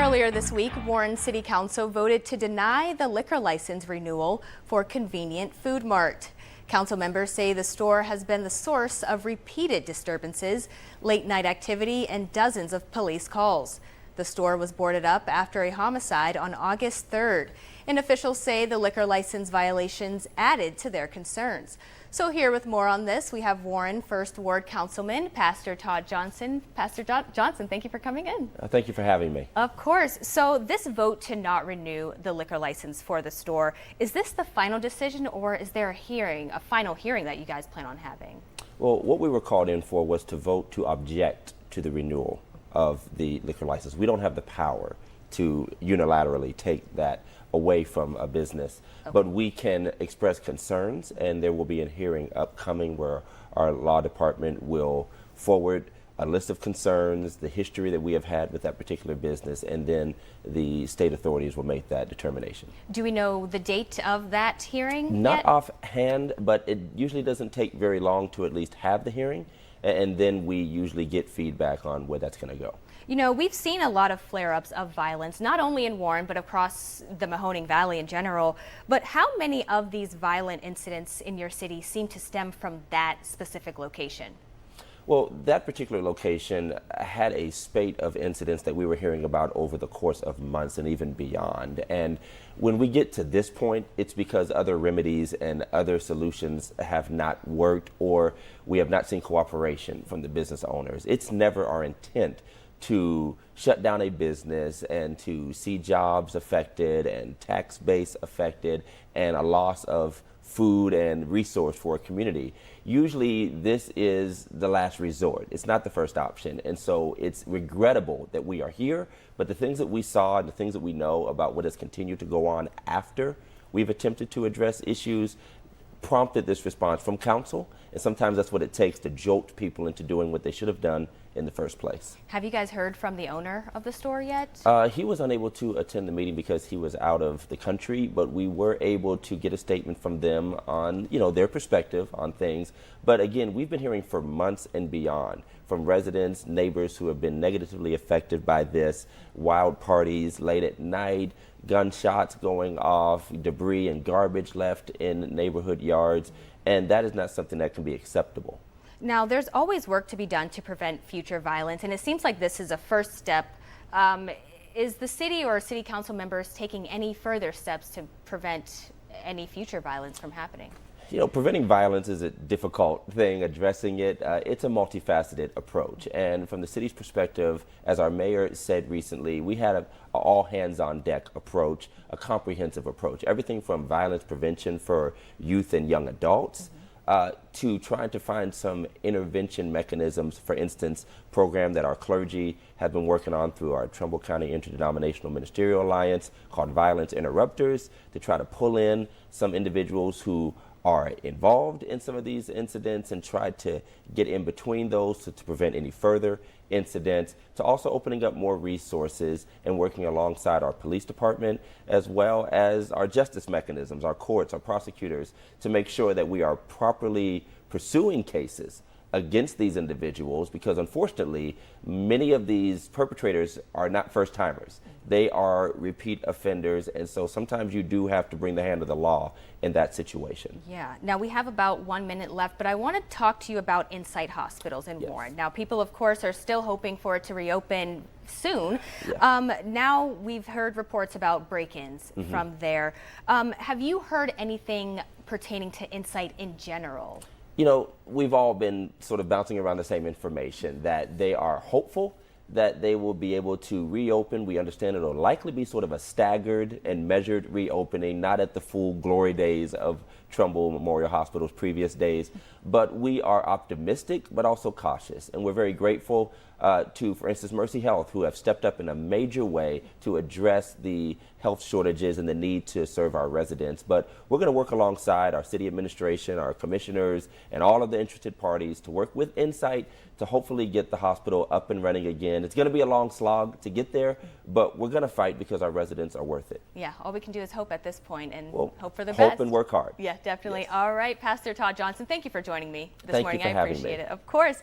Earlier this week, Warren City Council voted to deny the liquor license renewal for Convenient Food Mart. Council members say the store has been the source of repeated disturbances, late-night activity, and dozens of police calls. The store was boarded up after a homicide on August 3rd, and officials say the liquor license violations added to their concerns. So here with more on this, we have Warren First Ward Councilman, Pastor Todd Johnson. Pastor Johnson, thank you for coming in. Thank you for having me. Of course. So this vote to not renew the liquor license for the store, is this the final decision, or is there a final hearing that you guys plan on having? Well, what we were called in for was to vote to object to the renewal of the liquor license. We don't have the power to unilaterally take that away from a business, but we can express concerns, and there will be a hearing upcoming where our law department will forward a list of concerns, the history that we have had with that particular business, and then the state authorities will make that determination. Do we know the date of that hearing Not yet? offhand, but it usually doesn't take very long to at least have the hearing, and then we usually get feedback on where that's going to go. You know, we've seen a lot of flare-ups of violence, not only in Warren, but across the Mahoning Valley in general. But how many of these violent incidents in your city seem to stem from that specific location? Well, that particular location had a spate of incidents that we were hearing about over the course of months and even beyond. And when we get to this point, it's because other remedies and other solutions have not worked, or we have not seen cooperation from the business owners. It's never our intent to shut down a business and to see jobs affected and tax base affected and a loss of food and resource for a community. Usually this is the last resort. It's not the first option. And so it's regrettable that we are here, but the things that we saw and the things that we know about what has continued to go on after we've attempted to address issues prompted this response from council, and sometimes that's what it takes to jolt people into doing what they should have done in the first place. Have you guys heard from the owner of the store yet? He was unable to attend the meeting because he was out of the country, but we were able to get a statement from them on, their perspective on things. But again, we've been hearing for months and beyond from residents, neighbors who have been negatively affected by this, wild parties late at night, gunshots going off, debris and garbage left in neighborhood yards, and that is not something that can be acceptable. Now, there's always work to be done to prevent future violence, and it seems like this is a first step. Is the city or city council members taking any further steps to prevent any future violence from happening? Preventing violence is a difficult thing. Addressing it, it's a multifaceted approach. And from the city's perspective, as our mayor said recently, we had an all hands on deck approach, a comprehensive approach, everything from violence prevention for youth and young adults, to trying to find some intervention mechanisms, for instance, program that our clergy have been working on through our Trumbull County Interdenominational Ministerial Alliance called Violence Interrupters, to try to pull in some individuals who are involved in some of these incidents and try to get in between those to prevent any further incidents, to also opening up more resources and working alongside our police department as well as our justice mechanisms, our courts, our prosecutors, to make sure that we are properly pursuing cases against these individuals, because unfortunately many of these perpetrators are not first timers. They are repeat offenders, and so sometimes you do have to bring the hand of the law in that situation. Yeah. Now we have about 1 minute left, but I want to talk to you about Insight Hospitals in Warren. Now people, of course, are still hoping for it to reopen soon. Now we've heard reports about break-ins from there. Have you heard anything pertaining to Insight in general? We've all been sort of bouncing around the same information, that they are hopeful that they will be able to reopen. We understand it'll likely be sort of a staggered and measured reopening, not at the full glory days of Trumbull Memorial Hospital's previous days, but we are optimistic but also cautious, and we're very grateful to, for instance, Mercy Health, who have stepped up in a major way to address the health shortages and the need to serve our residents. But we're going to work alongside our city administration, our commissioners, and all of the interested parties to work with Insight to hopefully get the hospital up and running again. It's going to be a long slog to get there, but we're going to fight because our residents are worth it. Yeah, all we can do is hope at this point and hope for the best. Hope and work hard. Yeah, definitely. Yes. All right, Pastor Todd Johnson, thank you for joining me this morning. Thank you for I appreciate having me. it. Of course.